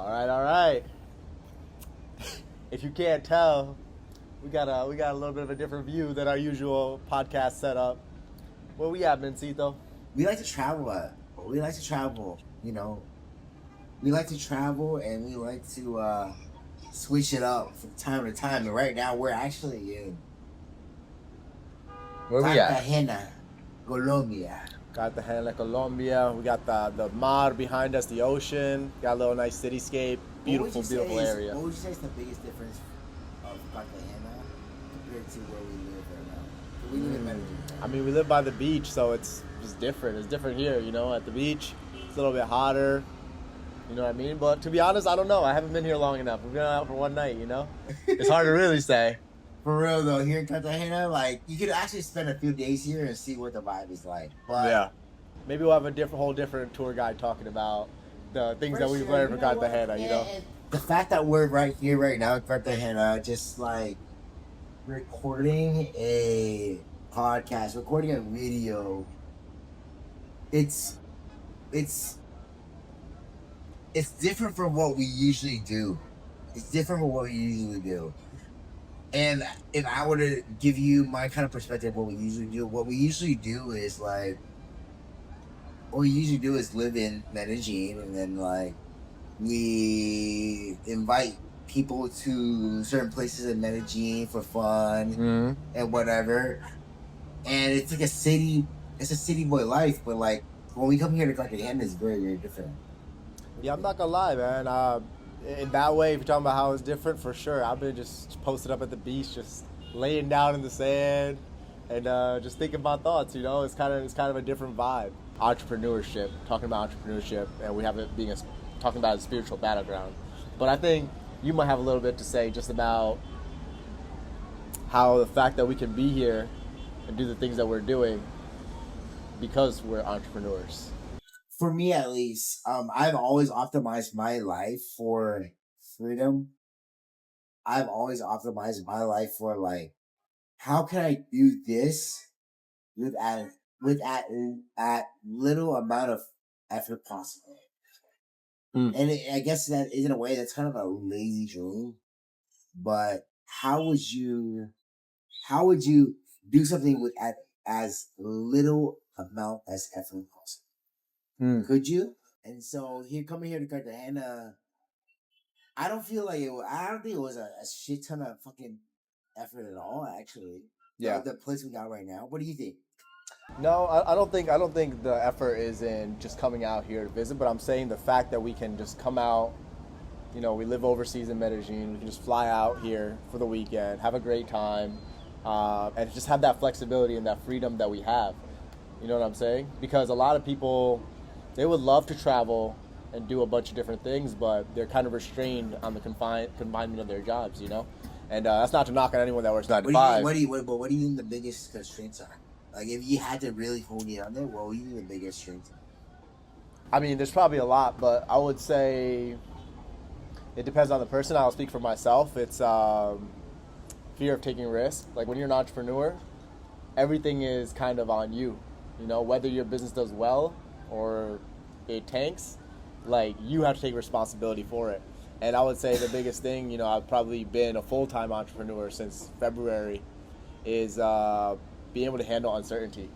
All right. If you can't tell, we got a little bit of a different view than our usual podcast setup. Where we at, Mencito? We like to travel. We like to travel. We like to travel, and we like to switch it up from time to time. And right now, we're actually in Where we at? Cartagena, Colombia. Cartagena, Colombia. We got the mar behind us, the ocean. Got a little nice cityscape. Beautiful area. What would you say is the biggest difference of Cartagena compared to where we live right now? We live in Medellin. I mean, we live by the beach, so it's just different. It's different here, at the beach. It's a little bit hotter. You know what I mean? But to be honest, I don't know. I haven't been here long enough. We've been out for one night, It's hard to really say. For real, though, here in Cartagena, you could actually spend a few days here and see what the vibe is like. But yeah. Maybe we'll have a whole different tour guide talking about the things that we've learned from Cartagena, The fact that we're right here, right now in Cartagena, just recording a podcast, recording a video, it's different from what we usually do. And if I were to give you my kind of perspective, what we usually do is live in Medellin, and then we invite people to certain places in Medellin for fun and whatever. And it's like it's a city boy life, but when we come here to Cartagena, it's very, very different. Yeah, I'm not gonna lie, man. In that way, if you're talking about how it's different, for sure. I've been just posted up at the beach, just laying down in the sand, and just thinking about thoughts. It's kind of a different vibe. Entrepreneurship, talking about entrepreneurship, and we have it being talking about a spiritual battleground. But I think you might have a little bit to say just about how the fact that we can be here and do the things that we're doing because we're entrepreneurs. For me, at least, I've always optimized my life for freedom. I've always optimized my life for how can I do this with at little amount of effort possible. And I guess that is, in a way, that's kind of a lazy dream. But how would you do something with as little amount as effort possible? Could you? And so coming here to Cartagena, I don't think it was a shit ton of fucking effort at all, actually. Yeah. The place we got right now. What do you think? No, I don't think the effort is in just coming out here to visit, but I'm saying the fact that we can just come out, we live overseas in Medellin, we can just fly out here for the weekend, have a great time, and just have that flexibility and that freedom that we have. You know what I'm saying? Because a lot of people, they would love to travel and do a bunch of different things, but they're kind of restrained on the confinement of their jobs, And that's not to knock on anyone that works 9 to 5. What do you think the biggest constraints are? If you had to really hone in on it, what would you think the biggest constraints are? I mean, there's probably a lot, but I would say it depends on the person. I'll speak for myself. It's fear of taking risks. When you're an entrepreneur, everything is kind of on you. Whether your business does well or it tanks, you have to take responsibility for it. And I would say the biggest thing, I've probably been a full-time entrepreneur since February, is being able to handle uncertainty.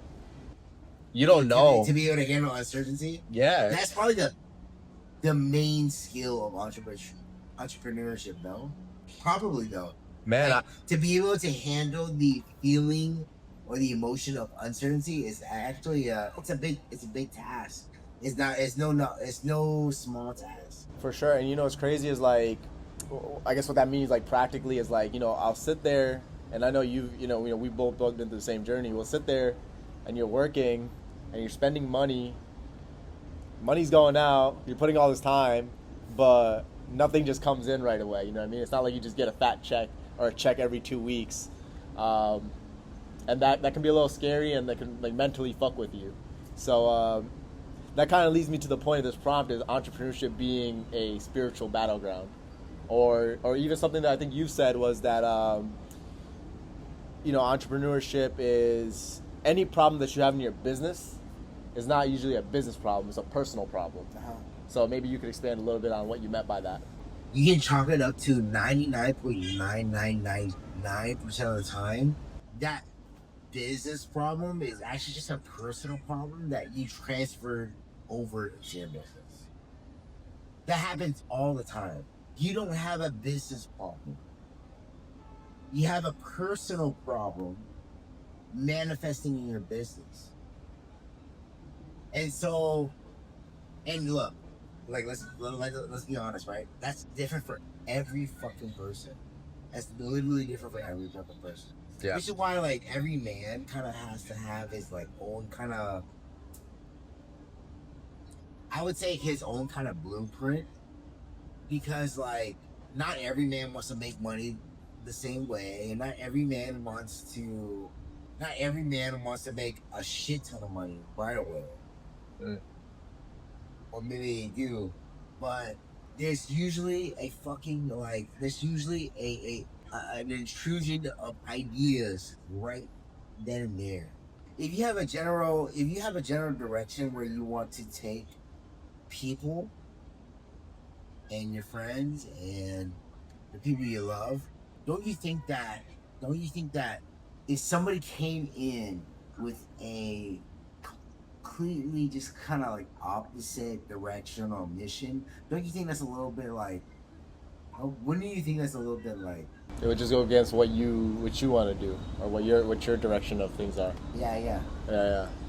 You don't know. To be able to handle uncertainty? Yeah. That's probably the main skill of entrepreneurship, though. Probably, though. Man, to be able to handle the feeling or the emotion of uncertainty is actually it's a big task. It's no small task. For sure. And what's crazy is I guess what that means practically is I'll sit there, and I know we both plugged into the same journey. We'll sit there and you're working and you're spending money's going out, you're putting all this time, but nothing just comes in right away. You know what I mean? It's not like you just get a fat check or a check every 2 weeks. And that can be a little scary, and that can mentally fuck with you. So that kind of leads me to the point of this prompt, is entrepreneurship being a spiritual battleground, or even something that I think you said was that entrepreneurship is any problem that you have in your business is not usually a business problem; it's a personal problem. So maybe you could expand a little bit on what you meant by that. You can chalk it up to 99.9999% of the time. That business problem is actually just a personal problem that you transferred over to your business. That happens all the time. You don't have a business problem. You have a personal problem manifesting in your business. And so, and look, like let's be honest, right? That's different for every fucking person. That's literally different for every fucking person. Yeah. Which is why like every man kind of has to have his like own kind of, I would say his own kind of blueprint, because like not every man wants to make money the same way, and not every man wants to make a shit ton of money right away. Or maybe they do, but there's usually a fucking like there's usually an intrusion of ideas right then and there. If you have a general direction where you want to take people and your friends and the people you love, don't you think that if somebody came in with a completely just kind of like opposite direction or mission, don't you think that's a little bit like, wouldn't you think that's a little bit like, It would just go against what you want to do, or what your direction of things are. yeah.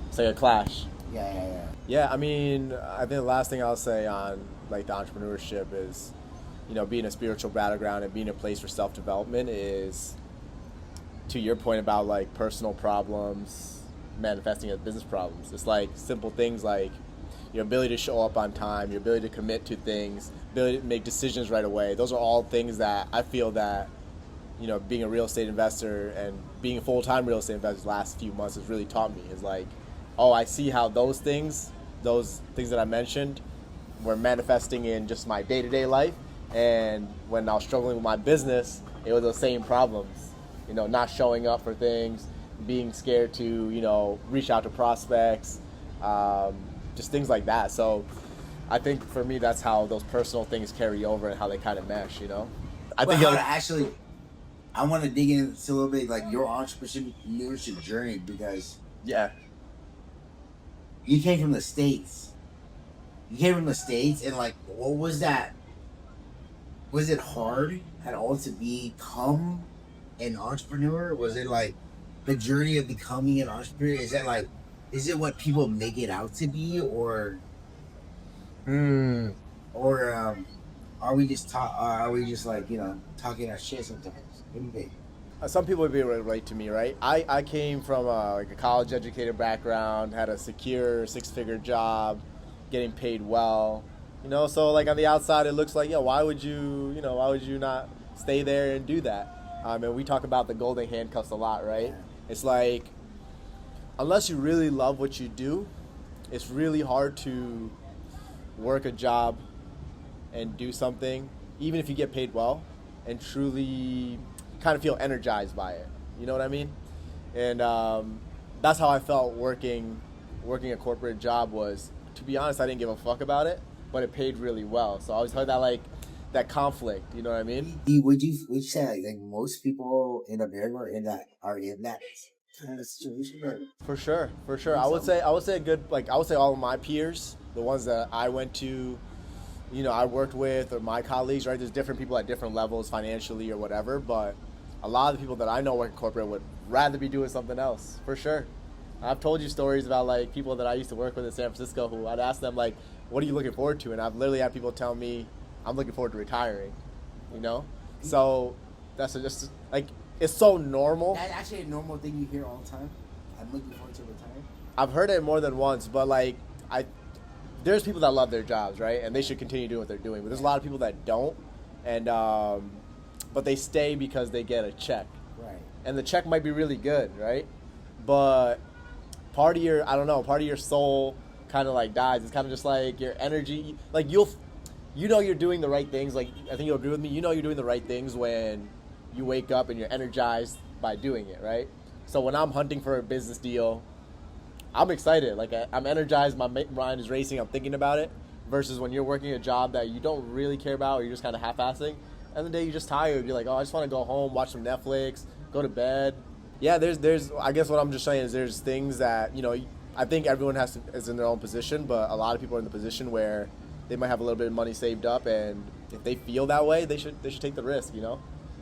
It's like a clash. Yeah. Yeah, I mean, I think the last thing I'll say on like the entrepreneurship is, being a spiritual battleground and being a place for self-development is, to your point about like personal problems manifesting as business problems. It's like simple things like your ability to show up on time, your ability to commit to things, ability to make decisions right away. Those are all things that I feel that, being a real estate investor and being a full-time real estate investor the last few months has really taught me. Is like, oh, I see how those things that I mentioned were manifesting in just my day-to-day life. And when I was struggling with my business, it was those same problems. Not showing up for things, being scared to, reach out to prospects, just things like that. So I think for me, that's how those personal things carry over and how they kind of mesh, I think actually, I want to dig into a little bit like your entrepreneurship journey, because yeah, you came from the States. And like, what was that? Was it hard at all to become an entrepreneur? Was it like the journey of becoming an entrepreneur? Is it what people make it out to be, or are we just like, talking our shit sometimes? What do you think? Some people would be able to relate to me, right? I came from like a college educated background, had a secure 6-figure job, getting paid well, so like on the outside it looks like, why would you not stay there and do that? And we talk about the golden handcuffs a lot, right? Yeah. It's like, unless you really love what you do, it's really hard to work a job and do something, even if you get paid well, and truly kind of feel energized by it. You know what I mean? And that's how I felt working a corporate job was, to be honest, I didn't give a fuck about it, but it paid really well. So I always had that conflict, you know what I mean? Would you say like most people in America are in that kind of situation? Or? For sure. I would say all of my peers, the ones that I went to, I worked with, or my colleagues, right? There's different people at different levels financially or whatever, but a lot of the people that I know work in corporate would rather be doing something else, for sure. I've told you stories about like people that I used to work with in San Francisco who I'd ask them like, what are you looking forward to? And I've literally had people tell me, I'm looking forward to retiring, So that's just like, it's so normal. That's actually a normal thing you hear all the time. I'm looking forward to retiring. I've heard it more than once, but like there's people that love their jobs, right? And they should continue doing what they're doing. But there's a lot of people that don't, and but they stay because they get a check. Right. And the check might be really good, right? But part of your soul kind of like dies. It's kind of just like your energy, like you're doing the right things. Like, I think you'll agree with me. You're doing the right things when you wake up and you're energized by doing it, right? So when I'm hunting for a business deal, I'm excited. Like, I'm energized. My mind is racing. I'm thinking about it. versus when you're working a job that you don't really care about or you're just kind of half-assing. And the day you're just tired, you're like, oh, I just want to go home, watch some Netflix, go to bed. Yeah, there's. I guess what I'm just saying is there's things that I think everyone is in their own position, but a lot of people are in the position where they might have a little bit of money saved up, and if they feel that way, they should take the risk.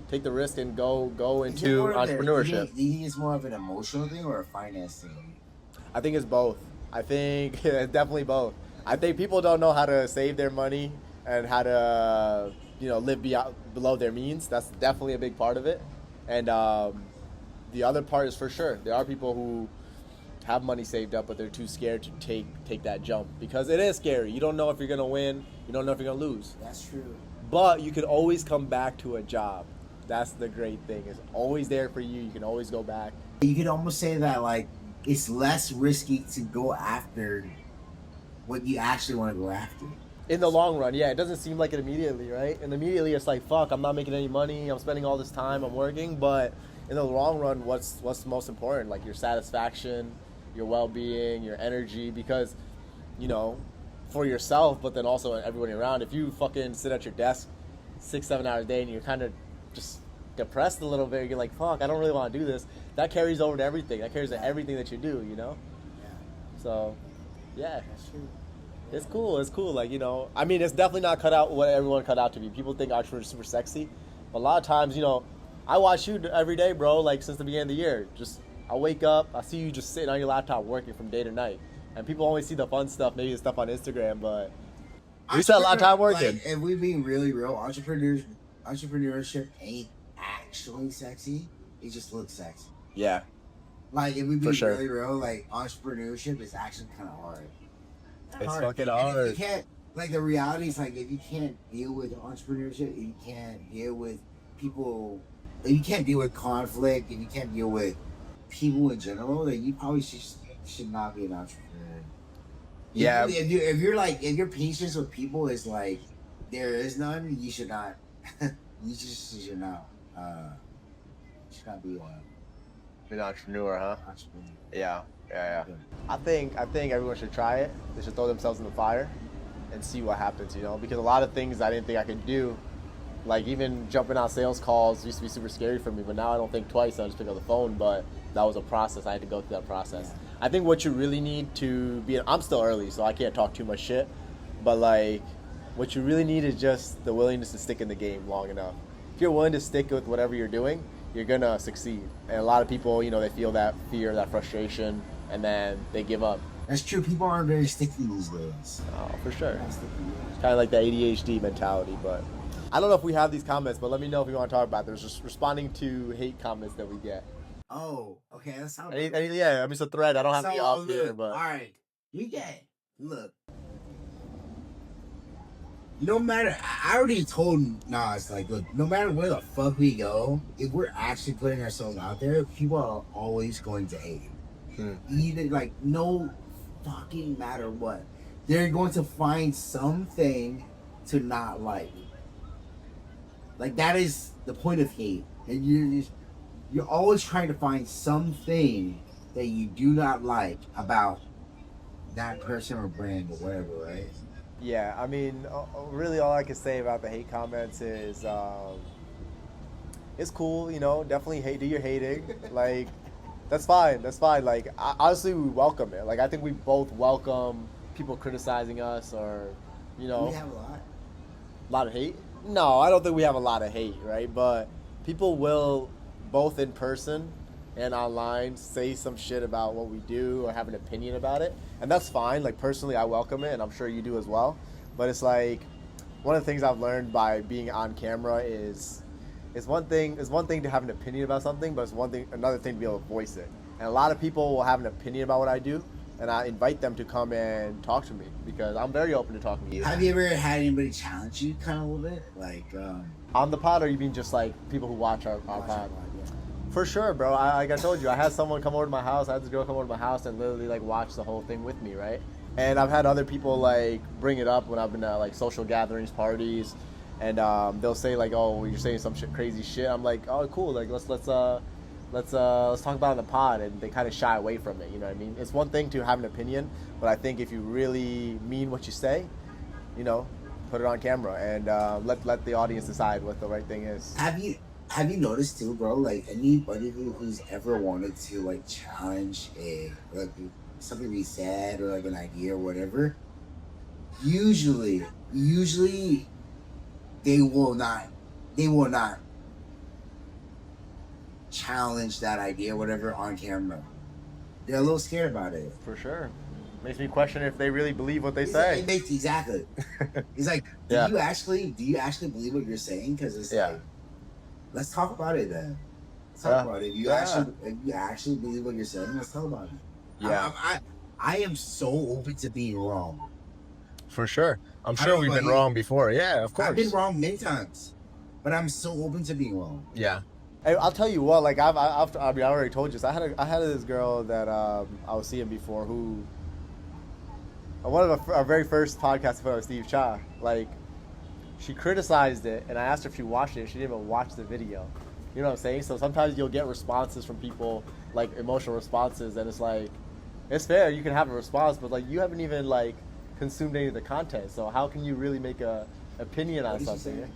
Take the risk and go into entrepreneurship. Do you think it's more of an emotional thing or a finance thing? I think it's both. I think definitely both. I think people don't know how to save their money and how to live below their means. That's definitely a big part of it. And the other part is for sure there are people who have money saved up, but they're too scared to take that jump because it is scary. You don't know if you're gonna win. You don't know if you're gonna lose. That's true. But you can always come back to a job. That's the great thing. It's always there for you. You can always go back. You could almost say that like it's less risky to go after what you actually want to go after. In the long run, yeah. It doesn't seem like it immediately, right? And immediately it's like, fuck, I'm not making any money. I'm spending all this time. I'm working. But in the long run, what's most important? Like your satisfaction, your well-being, your energy. Because, for yourself, but then also everybody around. If you fucking sit at your desk 6-7 hours a day and you're kind of just depressed a little bit, you're like, fuck, I don't really want to do this. That carries over to everything. That carries to everything that you do, Yeah. So, yeah. That's true. It's cool. It's cool. Like, I mean, it's definitely not cut out what everyone cut out to be. People think entrepreneurs are super sexy. But a lot of times, I watch you every day, bro, like since the beginning of the year. I wake up, I see you just sitting on your laptop working from day to night. And people only see the fun stuff, maybe the stuff on Instagram, but we spend a lot of time working. Like, if we being really real, entrepreneurship ain't actually sexy. It just looks sexy. Yeah. Like, if we being really real, like, entrepreneurship is actually kind of hard. It's fucking hard. You can't, like, the reality is, like, if you can't deal with entrepreneurship, if you can't deal with people, if you can't deal with conflict, if you can't deal with people in general, then you probably should not be an entrepreneur. Yeah. If your patience with people is like there is none, you should not. You should not. Should not be an entrepreneur, huh? Entrepreneur. Yeah. I think everyone should try it. They should throw themselves in the fire and see what happens. Because a lot of things I didn't think I could do, like even jumping on sales calls, used to be super scary for me. But now I don't think twice. I just pick up the phone. But that was a process. I had to go through that process. Yeah. I think what you really need to be, I'm still early, so I can't talk too much shit, but like, what you really need is just the willingness to stick in the game long enough. If you're willing to stick with whatever you're doing, you're gonna succeed. And a lot of people, they feel that fear, that frustration, and then they give up. That's true. People aren't very sticky these days. Oh, for sure. It's kind of like the ADHD mentality, but I don't know if we have these comments, but let me know if you want to talk about it. There's just responding to hate comments that we get. Oh, okay. That's how. Yeah, it's a thread. I don't have to be up here, but all right, you get look. No matter, I already told Naz, like, look, no matter where the fuck we go, if we're actually putting ourselves out there, people are always going to hate. Either like no fucking matter what, they're going to find something to not like. Like that is the point of hate, and you're always trying to find something that you do not like about that person or brand or whatever, right? Yeah, I mean, really all I can say about the hate comments is it's cool, definitely do your hating. Like, that's fine. Like, honestly, we welcome it. Like, I think we both welcome people criticizing us or, We have a lot. A lot of hate? No, I don't think we have a lot of hate, right? But people will, both in person and online, say some shit about what we do or have an opinion about it, and that's fine. Like, personally, I welcome it, and I'm sure you do as well. But it's like, one of the things I've learned by being on camera is it's one thing to have an opinion about something, but it's another thing to be able to voice it. And a lot of people will have an opinion about what I do, and I invite them to come and talk to me because I'm very open to talking to you. Have you ever had anybody challenge you kind of a little bit, like on the pod, or you mean just like people who watch our pod? For sure, bro. Like I told you, I had someone come over to my house. I had this girl come over to my house and literally like watch the whole thing with me, right? And I've had other people like bring it up when I've been at like social gatherings, parties, and they'll say like, "Oh, you're saying some crazy shit." I'm like, "Oh, cool. Like let's talk about it on the pod," and they kind of shy away from it. You know what I mean? It's one thing to have an opinion, but I think if you really mean what you say, you know, put it on camera and let the audience decide what the right thing is. Have you noticed too, bro? Like anybody who's ever wanted to like challenge something we said or like an idea or whatever, usually they will not challenge that idea or whatever on camera. They're a little scared about it. For sure. Makes me question if they really believe what they say. It makes exactly. It's like, do Yeah. you actually believe what you're saying? Because it's Yeah. like, let's talk about it then. Let's talk Yeah. about it. If you actually believe what you're saying, let's talk about it. Yeah. I am so open to being wrong. For sure. I'm I sure don't we've know been about you. wrong before. Yeah, of course. I've been wrong many times, but I'm so open to being wrong. Yeah. Hey, I'll tell you what. Like I already told you. So I had this girl that I was seeing before who. One of our very first podcasts I put on with Steve Cha. Like, she criticized it, and I asked her if she watched it. She didn't even watch the video. You know what I'm saying? So sometimes you'll get responses from people, like emotional responses, and it's like, it's fair. You can have a response, but like you haven't even like consumed any of the content. So how can you really make a opinion on something?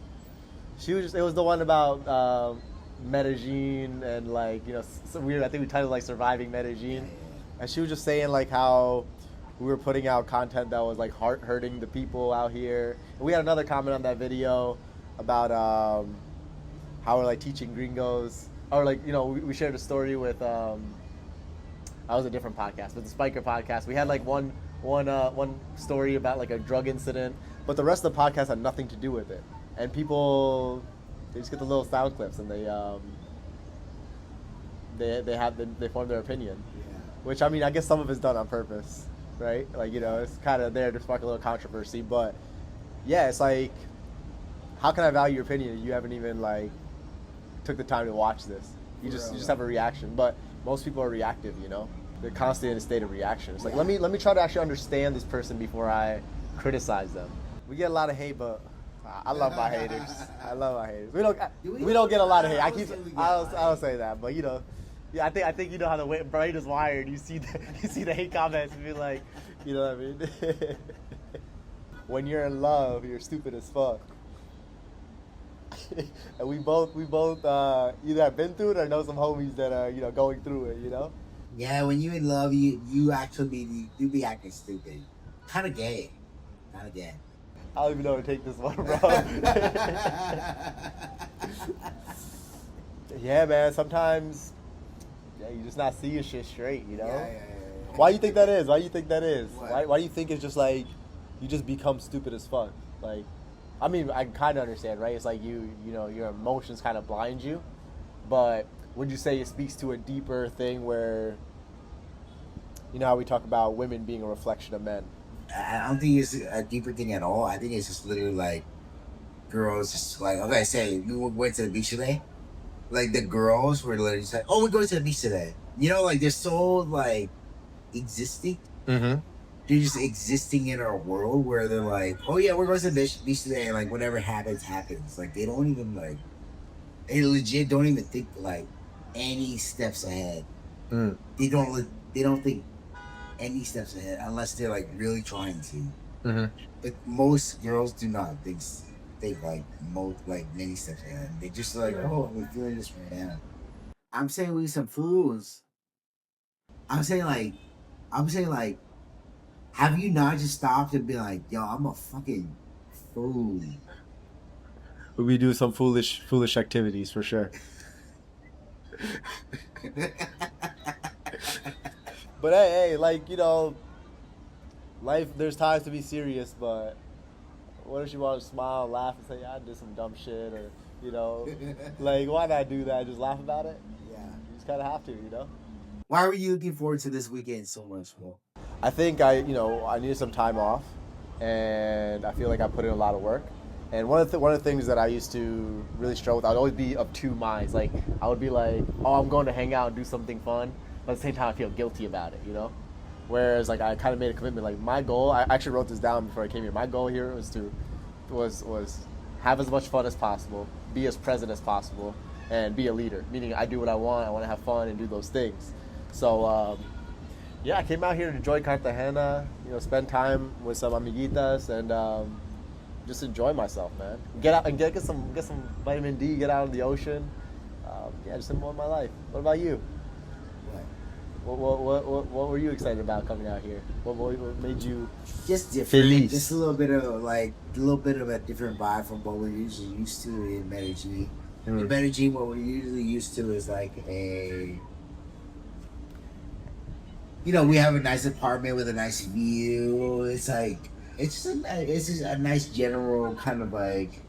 She was just. It was the one about Medellin and like so weird. I think we titled like surviving Medellin, and she was just saying like how we were putting out content that was like hurting the people out here. And we had another comment on that video about how we're like teaching gringos, or like we shared a story with that was a different podcast, but the Spiker podcast. We had like one story about like a drug incident, but the rest of the podcast had nothing to do with it. And people, they just get the little sound clips and they form their opinion. Yeah. Which I mean, I guess some of it's done on purpose, right? Like it's kind of there to spark a little controversy. But yeah, it's like, how can I value your opinion if you haven't even like took the time to watch this? You just have a reaction. But most people are reactive, They're constantly in a state of reaction. It's like let me try to actually understand this person before I criticize them. We get a lot of hate, but I love my haters. I love my haters. We don't get a lot of hate. I'll say that, but yeah, I think you know how the brain is wired. You see the hate comments and be like, you know what I mean? When you're in love, you're stupid as fuck. And we both either have been through it or know some homies that are going through it. Yeah, when you're in love, you actually you be acting stupid, kind of gay. I don't even know how to take this one, bro. Yeah, man. Sometimes, you just not see your shit straight, Yeah. Why do you think that is? Why do you think it's just like you just become stupid as fuck? Like, I mean, I kind of understand, right? It's like your emotions kind of blind you, but would you say it speaks to a deeper thing where, how we talk about women being a reflection of men? I don't think it's a deeper thing at all. I think it's just literally like girls just like, okay, say we went to the beach today. Like the girls were literally just like, oh, we're going to the beach today. Like they're so like existing. Mm-hmm. They're just existing in our world where they're like, oh yeah, we're going to the beach today, and like whatever happens. Like they don't even like, they legit don't even think like any steps ahead. They don't think any steps ahead unless they're like really trying to. Mm-hmm. But most girls do not think like many steps ahead. They just like, oh, we're doing this right now. I'm saying we some fools. I'm saying like, have you not just stopped and been like, yo, I'm a fucking fool. We do some foolish activities for sure. But hey, like life. There's times to be serious, but what if you want to smile, laugh, and say, "I did some dumb shit," or like why not do that? Just laugh about it. Yeah. You just kind of have to, Why were you looking forward to this weekend so much, bro? I think I needed some time off, and I feel like I put in a lot of work. And one of the things that I used to really struggle with, I'd always be of two minds. Like I would be like, oh, I'm going to hang out and do something fun, but at the same time I feel guilty about it, Whereas like I kind of made a commitment. Like my goal, I actually wrote this down before I came here. My goal here was have as much fun as possible, be as present as possible, and be a leader. Meaning I do what I want to have fun and do those things. So I came out here to enjoy Cartagena, spend time with some amiguitas, and just enjoy myself, man. Get out and get some vitamin D. Get out in the ocean. Yeah, just enjoy my life. What about you? What were you excited about coming out here? What made you Just different, feliz? just a little bit of a different vibe from what we're usually used to in Medellin. In Medellin, what we're usually used to is like we have a nice apartment with a nice view. It's like it's just a nice general kind of like,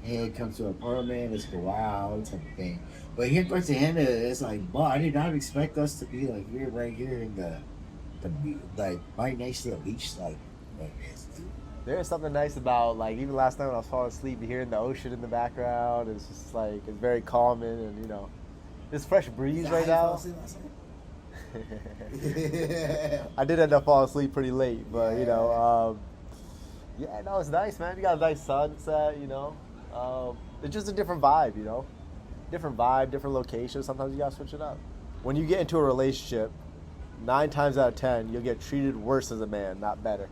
hey, come to an apartment, let's go out type of thing. But here in Cartagena, it's like, wow, I did not expect us to be like right here in the like right next to the beach, like this. There is something nice about, like, even last night when I was falling asleep, you hearing the ocean in the background. It's just like, it's very calming, and this fresh breeze right now. I did end up falling asleep pretty late, but yeah, no, it's nice, man. You got a nice sunset, it's just a different vibe, different vibe, different location. Sometimes you gotta switch it up. When you get into a relationship, 9 times out of 10, you'll get treated worse as a man, not better.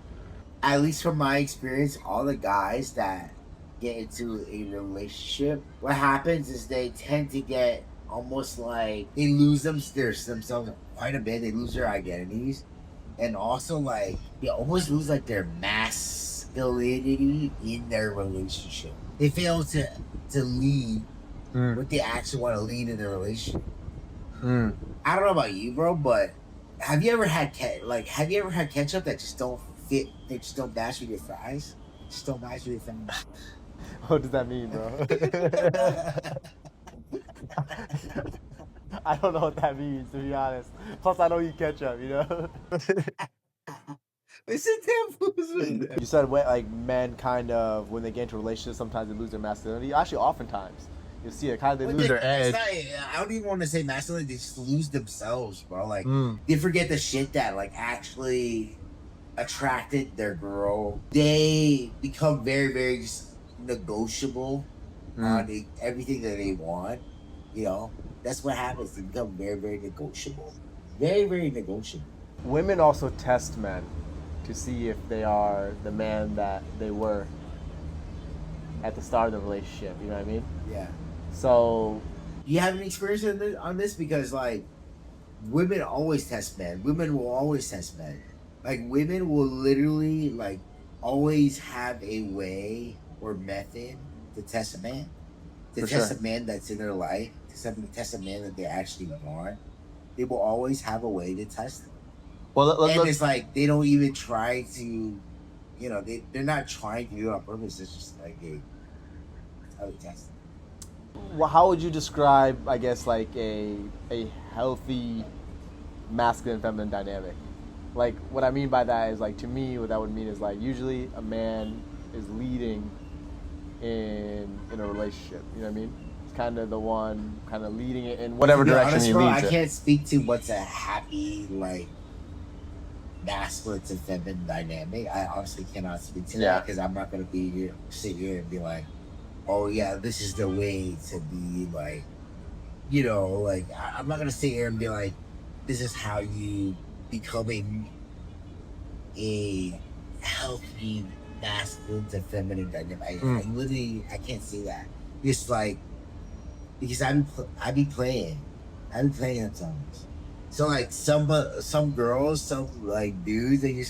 At least from my experience, all the guys that get into a relationship, what happens is they tend to get almost like they lose themselves quite a bit. They lose their identities, and also like they almost lose like their masculinity in their relationship. They fail to lead what they actually want to lead in their relationship. I don't know about you, bro, but have you ever had ketchup that just don't fit? They just don't match with your fries. Just don't match with your fries. What does that mean, bro? I don't know what that means, to be honest. Plus, I don't eat ketchup, You said like men kind of, when they get into relationships, sometimes they lose their masculinity. Actually, oftentimes you see it, kind of they lose their edge. I don't even want to say masculine. They just lose themselves, bro. Like they forget the shit that like actually attracted their girl. They become very, very negotiable on everything that they want. That's what happens. They become very, very negotiable. Very, very negotiable. Women also test men to see if they are the man that they were at the start of the relationship. You know what I mean? Yeah. So, you have any experience on this? Because like, women always test men. Women will always test men. Like, women will literally like always have a way or method to test a man. To test a man that's in their life. To test a man that they actually want. They will always have a way to test them. Well, it's like they don't even try to, they're not trying to do it on purpose. It's just like that's how they test them. Well, how would you describe, I guess, like a healthy masculine feminine dynamic? Like, what I mean by that is, like, to me, what that would mean is, like, usually a man is leading in a relationship. You know what I mean? It's kind of the one kind of leading it in whatever direction he leads it. I can't speak to what's a happy, like, masculine to feminine dynamic. I honestly cannot speak to that because I'm not going to sit here and be like, oh yeah, this is the way to be, like, like, I'm not going to sit here and be like, this is how you become a healthy masculine to feminine dynamic. I can't say that. It's like, because I be playing at times. So like some girls, some like dudes, they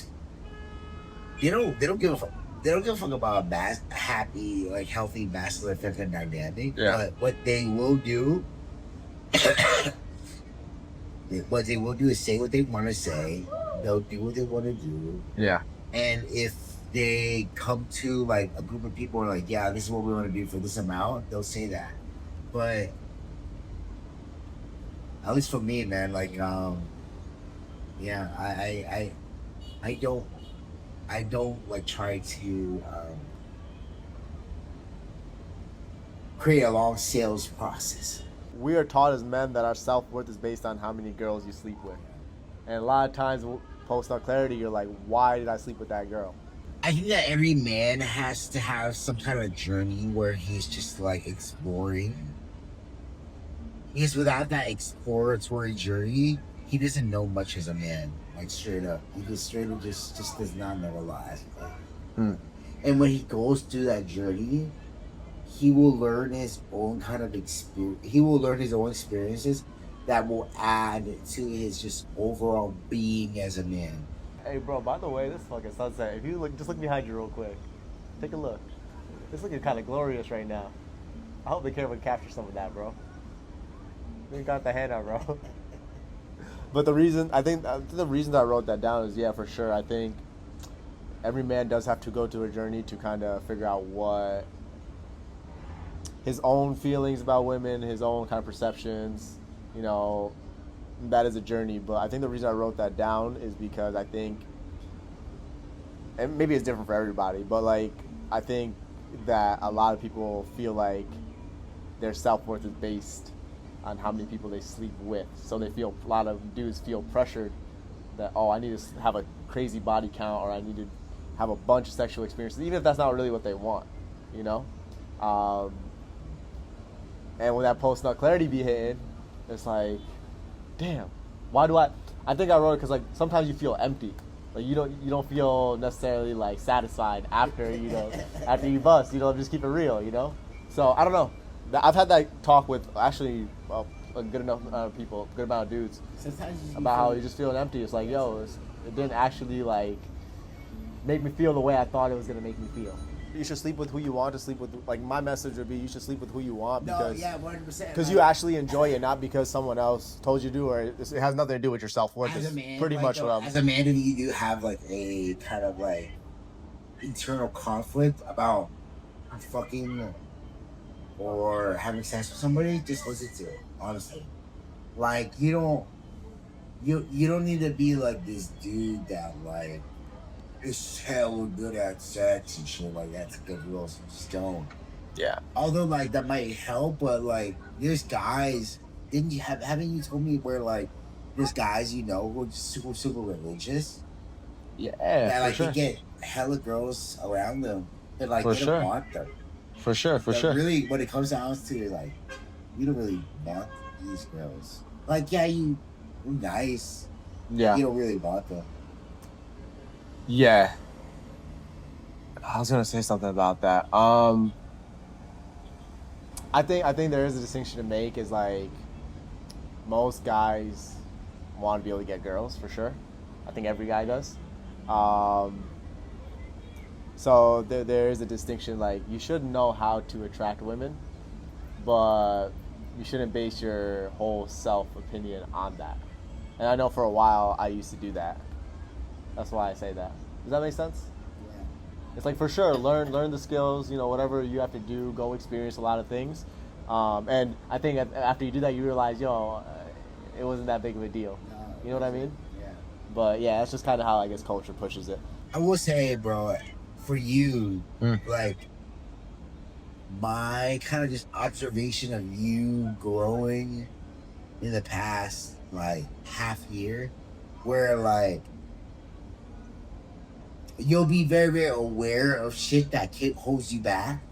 don't give a fuck. They don't give a fuck about a happy, like, healthy masculine feminine dynamic. Yeah. But what they will do is say what they want to say. They'll do what they want to do. Yeah. And if they come to like a group of people and like, yeah, this is what we want to do for this amount, they'll say that. But at least for me, man, like, yeah, I don't like try to create a long sales process. We are taught as men that our self-worth is based on how many girls you sleep with. And a lot of times, post on clarity, you're like, why did I sleep with that girl? I think that every man has to have some kind of journey where he's just like exploring. Because without that exploratory journey, he doesn't know much as a man. Like, straight up. He just straight up just does not know a lot. And when he goes through that journey, he will learn his own kind of experience. He will learn his own experiences that will add to his just overall being as a man. Hey, bro. By the way, this fucking sunset. If you look, just look behind you real quick. Take a look. It's looking kind of glorious right now. I hope the camera capture some of that, bro. You got the hand out, bro. But the reason I wrote that down is, yeah, for sure. I think every man does have to go through a journey to kind of figure out what his own feelings about women, his own kind of perceptions, you know, that is a journey. But I think the reason I wrote that down is because I think, and maybe it's different for everybody, but like, I think that a lot of people feel like their self-worth is based on how many people they sleep with. So a lot of dudes feel pressured that, oh, I need to have a crazy body count, or I need to have a bunch of sexual experiences, even if that's not really what they want, you know? And when that post-nut clarity be hitting, it's like, damn, why do I think I wrote it because, like, sometimes you feel empty. Like, you don't feel necessarily, like, satisfied after, after you bust, just keep it real, So, I don't know. I've had that talk with, actually, a good enough amount of people, good amount of dudes, about how you just feeling empty. It's like, yo, it didn't actually, like, make me feel the way I thought it was going to make me feel. You should sleep with who you want to sleep with. Like, my message would be, you should sleep with who you want because, 100%. Because you actually enjoy it, not because someone else told you to, or it has nothing to do with your self-worth. As a man, pretty much what I'm. As a man, if you do have like a kind of like internal conflict about fucking or having sex with somebody, just listen to it. Honestly, like you don't need to be like this dude that like is hella good at sex and shit like that to get real stoned. Yeah. Although like that might help, but like there's guys. Haven't you told me where like there's guys who are super religious? Yeah. That like sure. they get hella girls around them, but like For they sure. don't want them. For sure. Really, when it comes down to it, like you don't really want these girls. Like yeah, you're nice. Yeah. You don't really want them. Yeah. I was gonna say something about that. I think there is a distinction to make. Is like most guys want to be able to get girls for sure. I think every guy does. So there is a distinction. Like you should know how to attract women, but you shouldn't base your whole self opinion on that. And I know for a while I used to do that. That's why I say that. Does that make sense? Yeah. It's like for sure, learn the skills, whatever you have to do, go experience a lot of things. And I think after you do that, you realize, it wasn't that big of a deal. No, You know what I mean? Yeah. But yeah, that's just kind of how I guess culture pushes it. I will say, bro, for you, like my kind of just observation of you growing in the past like half year, where like you'll be very, very aware of shit that holds you back.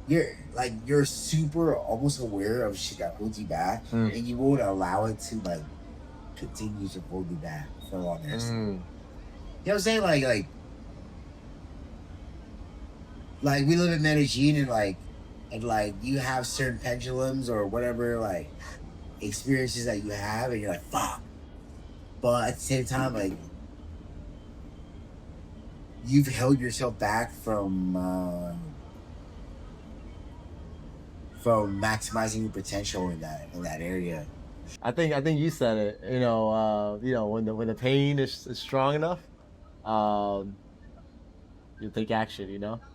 You're super almost aware of shit that holds you back, and you won't allow it to like continue to hold you back for long. You know what I'm saying? Like we live in Medellin, and you have certain pendulums or whatever like experiences that you have, and you're like fuck, but at the same time like you've held yourself back from maximizing your potential in that area. I think you said it. When the pain is strong enough, you take action.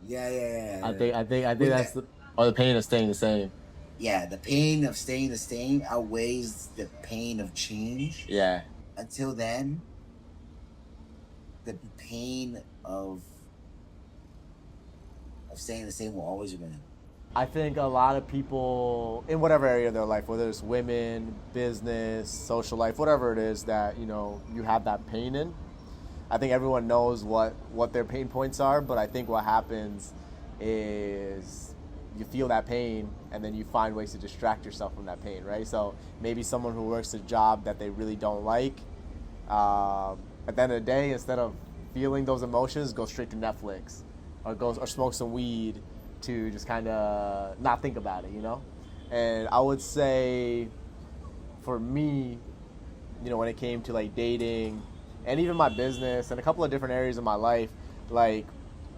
Yeah. I think that's the pain of staying the same. Yeah, the pain of staying the same outweighs the pain of change. Yeah. Until then, the pain of staying the same will always win. I think a lot of people in whatever area of their life, whether it's women, business, social life, whatever it is that, you have that pain in, I think everyone knows what their pain points are, but I think what happens is you feel that pain and then you find ways to distract yourself from that pain, right? So maybe someone who works a job that they really don't like, at the end of the day, instead of feeling those emotions, go straight to Netflix. or smoke some weed to just kind of not think about it, you know. And I would say, for me, you know, when it came to like dating and even my business and a couple of different areas of my life, like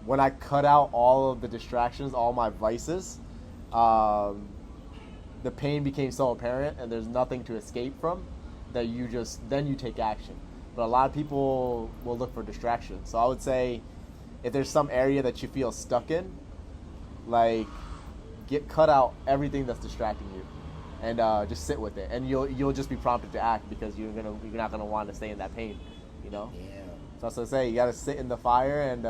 when I cut out all of the distractions, all my vices, the pain became so apparent and there's nothing to escape from, that then you take action. But a lot of people will look for distractions. So I would say, if there's some area that you feel stuck in, like cut out everything that's distracting you, and just sit with it, and you'll just be prompted to act, because you're not gonna want to stay in that pain, you know. Yeah. So that's what I say. You gotta sit in the fire and.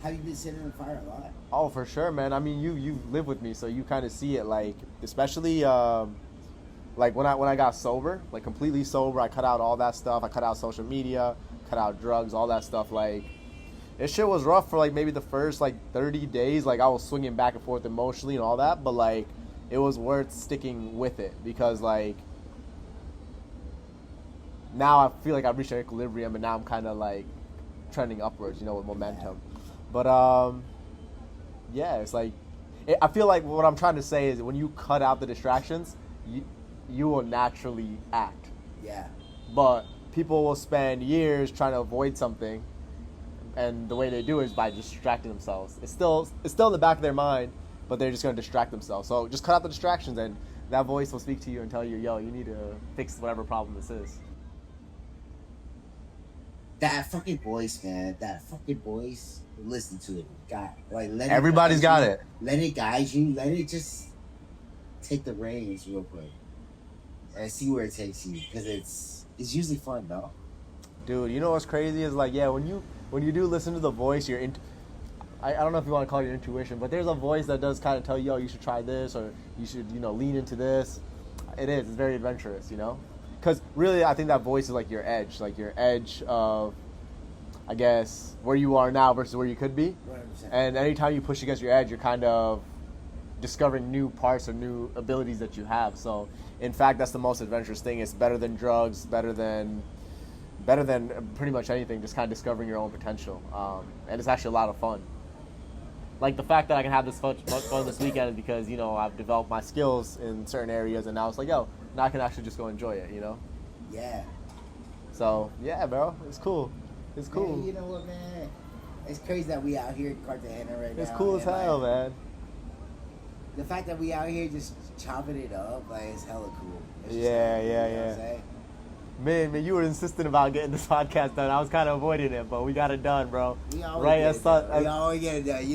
Have you been sitting in the fire a lot? Oh, for sure, man. I mean, you live with me, so you kind of see it. Like, especially like when I got sober, like completely sober, I cut out all that stuff. I cut out social media, cut out drugs, all that stuff. Like, this shit was rough for like maybe the first like 30 days. Like, I was swinging back and forth emotionally and all that, but like it was worth sticking with it, because like now I feel like I've reached an equilibrium, and now I'm kind of like trending upwards, you know, with momentum. But yeah, it's like I feel like what I'm trying to say is, when you cut out the distractions, you will naturally act. Yeah. But people will spend years trying to avoid something, and the way they do it is by distracting themselves. It's still in the back of their mind, but they're just going to distract themselves. So just cut out the distractions, and that voice will speak to you and tell you, yo, you need to fix whatever problem this is. That fucking voice, man. That fucking voice. Listen to it. Everybody's got it. Let it guide you. Let it just take the reins real quick and see where it takes you, because it's usually fun, though. Dude, you know what's crazy is, like, yeah, when you do listen to the voice, I don't know if you want to call it your intuition, but there's a voice that does kind of tell you, oh, you should try this, or you should, you know, lean into this. It's very adventurous, you know? Because really, I think that voice is like your edge of, I guess, where you are now versus where you could be. 100%. And anytime you push against your edge, you're kind of discovering new parts or new abilities that you have. So, in fact, that's the most adventurous thing. It's better than drugs, better than pretty much anything, just kind of discovering your own potential. And it's actually a lot of fun. Like, the fact that I can have this fun this weekend is because, you know, I've developed my skills in certain areas, and now it's like, yo, now I can actually just go enjoy it, you know? Yeah. So, yeah, bro, it's cool. It's cool. Man, you know what, man? It's crazy that we out here in Cartagena right now. It's cool as hell, man. The fact that we out here just chopping it up, like, it's hella cool. Yeah. You know what I'm saying? Man, you were insistent about getting this podcast done. I was kind of avoiding it, but we got it done, bro. We always right get as it done. We always get it done. You know.